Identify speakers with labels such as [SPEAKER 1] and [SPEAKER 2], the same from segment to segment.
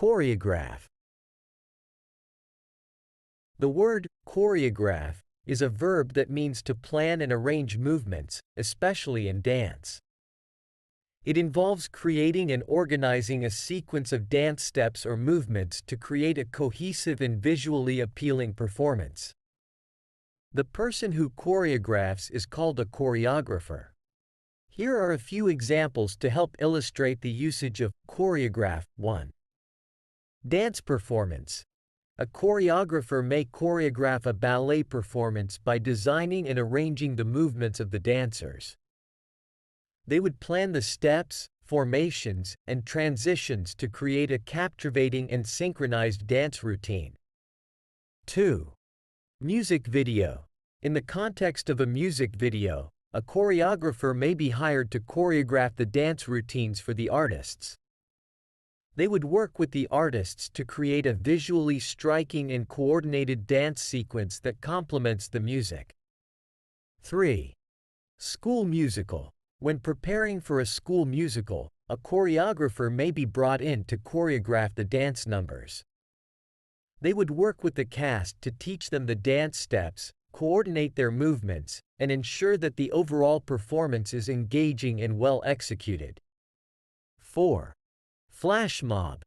[SPEAKER 1] Choreograph. The word choreograph is a verb that means to plan and arrange movements, especially in dance. It involves creating and organizing a sequence of dance steps or movements to create a cohesive and visually appealing performance. The person who choreographs is called a choreographer. Here are a few examples to help illustrate the usage of choreograph. 1. Dance performance. A choreographer may choreograph a ballet performance by designing and arranging the movements of the dancers. They would plan the steps, formations, and transitions to create a captivating and synchronized dance routine. 2. Music video. In the context of a music video, a choreographer may be hired to choreograph the dance routines for the artists. They would work with the artists to create a visually striking and coordinated dance sequence that complements the music. 3. School musical. When preparing for a school musical, a choreographer may be brought in to choreograph the dance numbers. They would work with the cast to teach them the dance steps, coordinate their movements, and ensure that the overall performance is engaging and well executed. 4. Flash mob.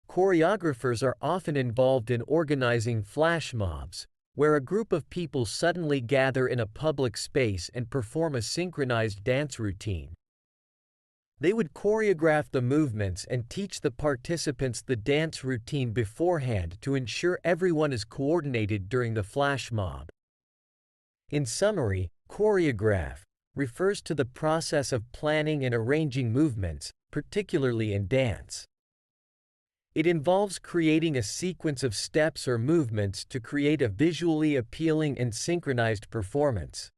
[SPEAKER 1] Choreographers are often involved in organizing flash mobs, where a group of people suddenly gather in a public space and perform a synchronized dance routine. They would choreograph the movements and teach the participants the dance routine beforehand to ensure everyone is coordinated during the flash mob. In summary, choreograph refers to the process of planning and arranging movements, particularly in dance. It involves creating a sequence of steps or movements to create a visually appealing and synchronized performance.